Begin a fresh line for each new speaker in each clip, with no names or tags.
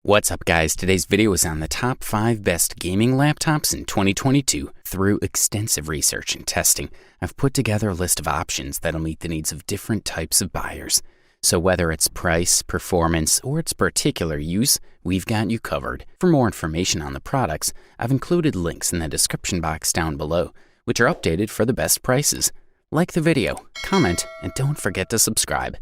What's up guys, today's video is on the top 5 best gaming laptops in 2022. Through extensive research and testing, I've put together a list of options that'll meet the needs of different types of buyers. So whether it's price, performance, or its particular use, we've got you covered. For more information on the products, I've included links in the description box down below, which are updated for the best prices. Like the video, comment, and don't forget to subscribe.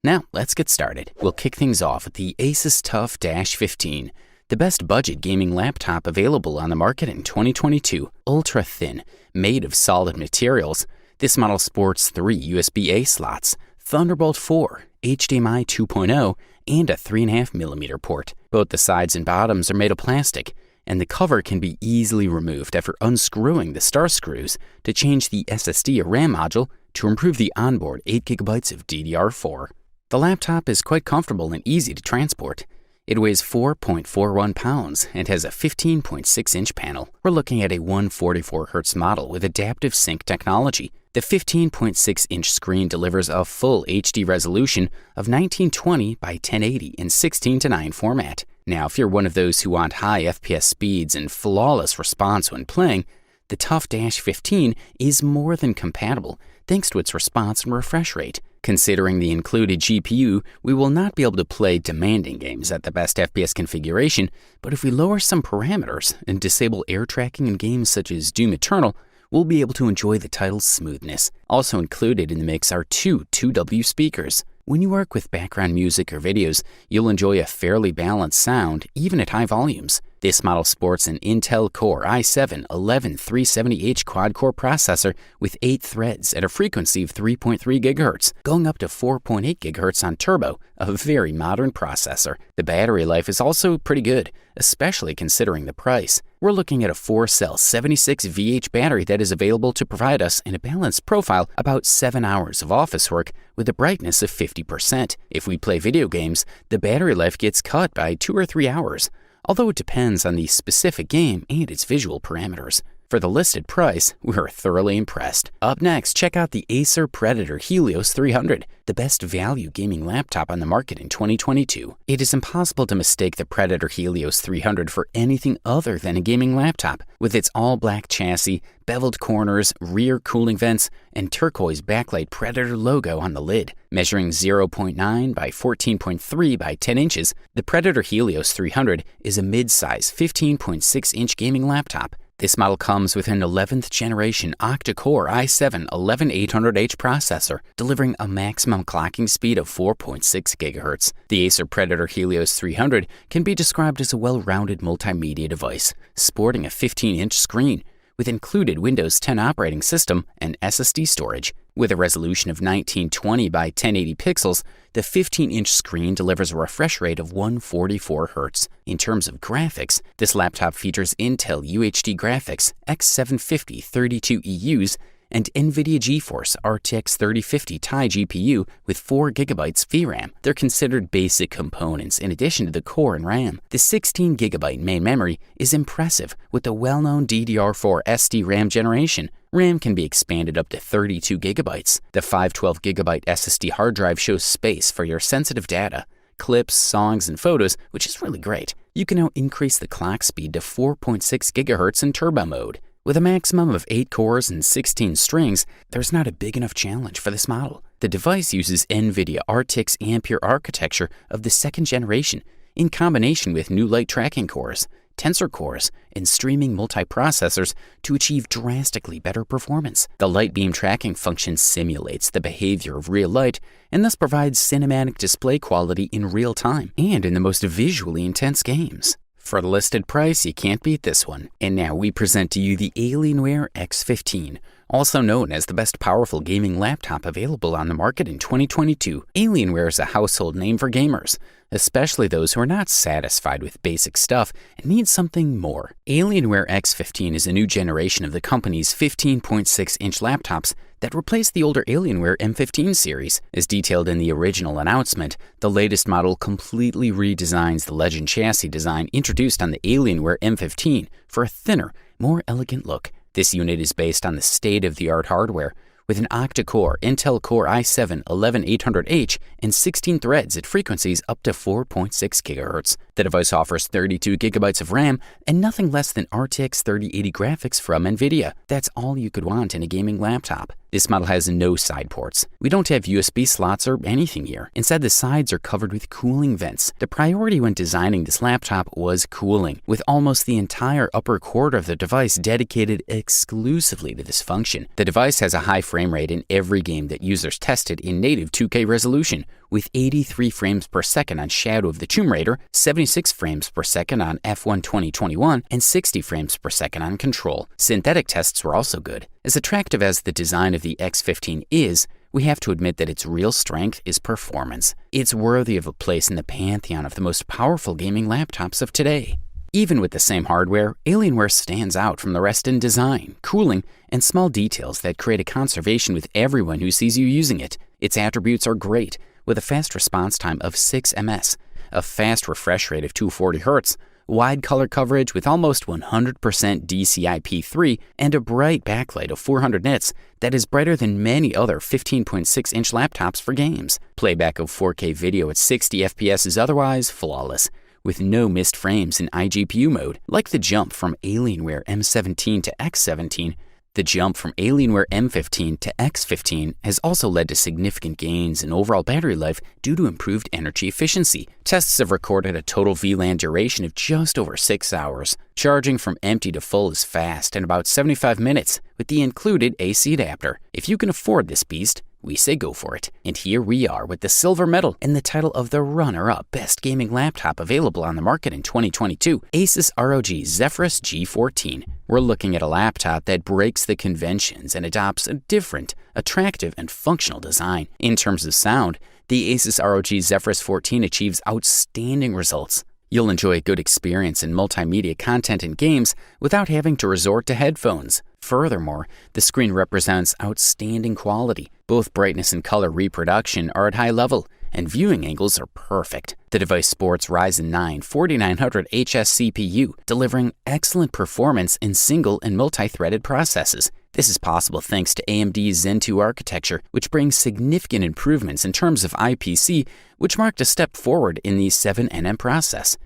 Now, let's get started. We'll kick things off with the Asus TUF-15, the best budget gaming laptop available on the market in 2022. Ultra thin, made of solid materials, this model sports 3 USB-A slots, Thunderbolt 4, HDMI 2.0, and a 3.5mm port. Both the sides and bottoms are made of plastic, and the cover can be easily removed after unscrewing the star screws to change the SSD or RAM module to improve the onboard 8GB of DDR4. The laptop is quite comfortable and easy to transport. It weighs 4.41 pounds and has a 15.6-inch panel. We're looking at a 144Hz model with adaptive sync technology. The 15.6-inch screen delivers a full HD resolution of 1920 by 1080 in 16:9 format. Now, if you're one of those who want high FPS speeds and flawless response when playing, the TUF-15 is more than compatible thanks to its response and refresh rate. Considering the included GPU, we will not be able to play demanding games at the best FPS configuration, but if we lower some parameters and disable air tracking in games such as Doom Eternal, we'll be able to enjoy the title's smoothness. Also included in the mix are two 2W speakers. When you work with background music or videos, you'll enjoy a fairly balanced sound, even at high volumes. This model sports an Intel Core i7-11370H quad-core processor with 8 threads at a frequency of 3.3 GHz, going up to 4.8 GHz on turbo, a very modern processor. The battery life is also pretty good, especially considering the price. We're looking at a 4-cell 76VH battery that is available to provide us in a balanced profile about 7 hours of office work with a brightness of 50%. If we play video games, the battery life gets cut by 2 or 3 hours, although it depends on the specific game and its visual parameters. For the listed price, we're thoroughly impressed. Up next, check out the Acer Predator Helios 300, the best value gaming laptop on the market in 2022. It is impossible to mistake the Predator Helios 300 for anything other than a gaming laptop. With its all-black chassis, beveled corners, rear cooling vents, and turquoise backlight Predator logo on the lid. Measuring 0.9 by 14.3 by 10 inches, the Predator Helios 300 is a mid-size 15.6-inch gaming laptop. This model comes with an 11th generation octa-core i7-11800H processor, delivering a maximum clocking speed of 4.6 GHz. The Acer Predator Helios 300 can be described as a well-rounded multimedia device, sporting a 15-inch screen, with included Windows 10 operating system and SSD storage. With a resolution of 1920 by 1080 pixels, the 15-inch screen delivers a refresh rate of 144Hz. In terms of graphics, this laptop features Intel UHD graphics, X750 32EUs, and NVIDIA GeForce RTX 3050 Ti GPU with 4GB VRAM. They're considered basic components in addition to the core and RAM. The 16GB main memory is impressive with the well-known DDR4 SD-RAM generation. RAM can be expanded up to 32GB. The 512GB SSD hard drive shows space for your sensitive data, clips, songs, and photos, which is really great. You can now increase the clock speed to 4.6 GHz in turbo mode. With a maximum of 8 cores and 16 strings, there's not a big enough challenge for this model. The device uses NVIDIA RTX Ampere architecture of the 2nd generation in combination with new light tracking cores, tensor cores, and streaming multiprocessors to achieve drastically better performance. The light beam tracking function simulates the behavior of real light and thus provides cinematic display quality in real time and in the most visually intense games. For the listed price, you can't beat this one. And now we present to you the Alienware X15, also known as the best powerful gaming laptop available on the market in 2022. Alienware is a household name for gamers, especially those who are not satisfied with basic stuff and need something more. Alienware X15 is a new generation of the company's 15.6-inch laptops that replaced the older Alienware M15 series. As detailed in the original announcement, the latest model completely redesigns the Legend chassis design introduced on the Alienware M15 for a thinner, more elegant look. This unit is based on the state-of-the-art hardware, with an octa-core Intel Core i7-11800H and 16 threads at frequencies up to 4.6 GHz. The device offers 32 GB of RAM and nothing less than RTX 3080 graphics from NVIDIA. That's all you could want in a gaming laptop. This model has no side ports. We don't have USB slots or anything here. Instead, the sides are covered with cooling vents. The priority when designing this laptop was cooling, with almost the entire upper quarter of the device dedicated exclusively to this function. The device has a high frame rate in every game that users tested in native 2K resolution, with 83 frames per second on Shadow of the Tomb Raider, 76 frames per second on F1 2021, and 60 frames per second on Control. Synthetic tests were also good. As attractive as the design of the X15 is, we have to admit that its real strength is performance. It's worthy of a place in the pantheon of the most powerful gaming laptops of today. Even with the same hardware, Alienware stands out from the rest in design, cooling, and small details that create a conservation with everyone who sees you using it. Its attributes are great, with a fast response time of 6 ms, a fast refresh rate of 240 Hz, wide color coverage with almost 100% DCI-P3, and a bright backlight of 400 nits that is brighter than many other 15.6-inch laptops for games. Playback of 4K video at 60 FPS is otherwise flawless, with no missed frames in iGPU mode. Like the jump from Alienware M17 to X17, the jump from Alienware M15 to X15 has also led to significant gains in overall battery life due to improved energy efficiency. Tests have recorded a total VLAN duration of just over 6 hours. Charging from empty to full is fast in about 75 minutes with the included AC adapter. If you can afford this beast, we say go for it. And here we are with the silver medal and the title of the runner-up best gaming laptop available on the market in 2022, Asus ROG Zephyrus G14. We're looking at a laptop that breaks the conventions and adopts a different, attractive, and functional design. In terms of sound, the Asus ROG Zephyrus 14 achieves outstanding results. You'll enjoy a good experience in multimedia content and games without having to resort to headphones. Furthermore, the screen represents outstanding quality. Both brightness and color reproduction are at high level, and viewing angles are perfect. The device sports Ryzen 9 4900HS CPU, delivering excellent performance in single and multi-threaded processes. This is possible thanks to AMD's Zen 2 architecture, which brings significant improvements in terms of IPC, which marked a step forward in the 7nm process.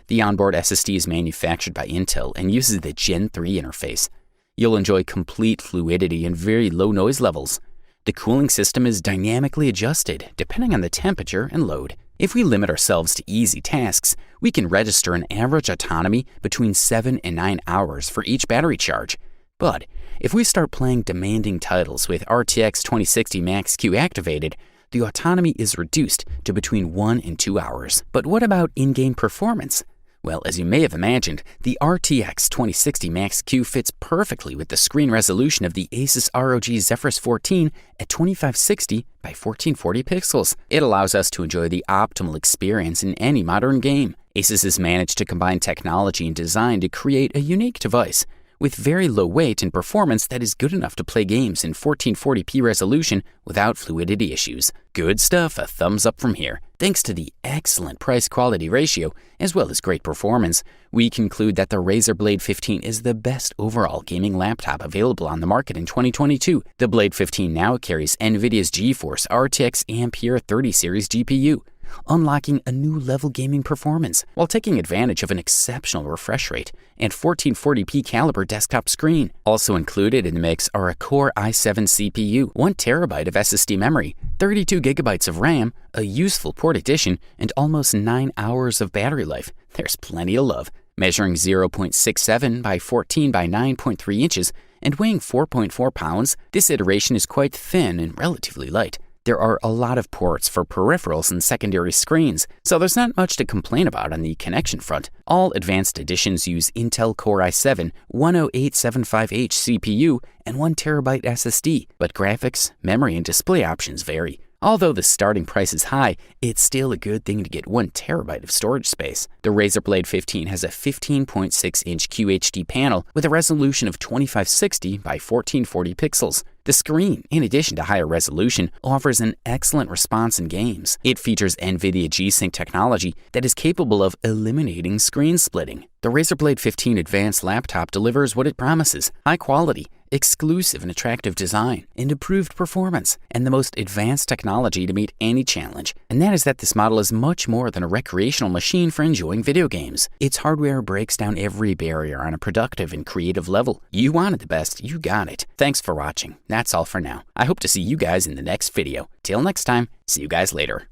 The onboard SSD is manufactured by Intel and uses the Gen 3 interface. You'll enjoy complete fluidity and very low noise levels. The cooling system is dynamically adjusted depending on the temperature and load. If we limit ourselves to easy tasks, we can register an average autonomy between 7 and 9 hours for each battery charge. But if we start playing demanding titles with RTX 2060 Max-Q activated, the autonomy is reduced to between 1 and 2 hours. But what about in-game performance? Well, as you may have imagined, the RTX 2060 Max-Q fits perfectly with the screen resolution of the Asus ROG Zephyrus 14 at 2560 by 1440 pixels. It allows us to enjoy the optimal experience in any modern game. Asus has managed to combine technology and design to create a unique device with very low weight and performance that is good enough to play games in 1440p resolution without fluidity issues. Good stuff, a thumbs up from here. Thanks to the excellent price-quality ratio, as well as great performance, we conclude that the Razer Blade 15 is the best overall gaming laptop available on the market in 2022. The Blade 15 now carries NVIDIA's GeForce RTX Ampere 30 series GPU, unlocking a new level gaming performance while taking advantage of an exceptional refresh rate and 1440p caliber desktop screen. Also included in the mix are a Core i7 CPU, 1TB of SSD memory, 32GB of RAM, a useful port addition, and almost 9 hours of battery life. There's plenty of love. Measuring 0.67 by 14 by 9.3 inches and weighing 4.4 pounds, this iteration is quite thin and relatively light. There are a lot of ports for peripherals and secondary screens, so there's not much to complain about on the connection front. All advanced editions use Intel Core i7 10875H CPU and 1TB SSD, but graphics, memory, and display options vary. Although the starting price is high, it's still a good thing to get 1TB of storage space. The Razer Blade 15 has a 15.6-inch QHD panel with a resolution of 2560 by 1440 pixels. The screen, in addition to higher resolution, offers an excellent response in games. It features NVIDIA G-Sync technology that is capable of eliminating screen splitting. The Razer Blade 15 advanced laptop delivers what it promises: high quality, exclusive and attractive design, and improved performance, and the most advanced technology to meet any challenge. And that is that this model is much more than a recreational machine for enjoying video games. Its hardware breaks down every barrier on a productive and creative level. You wanted the best, you got it. Thanks for watching. That's all for now. I hope to see you guys in the next video. Till next time, see you guys later.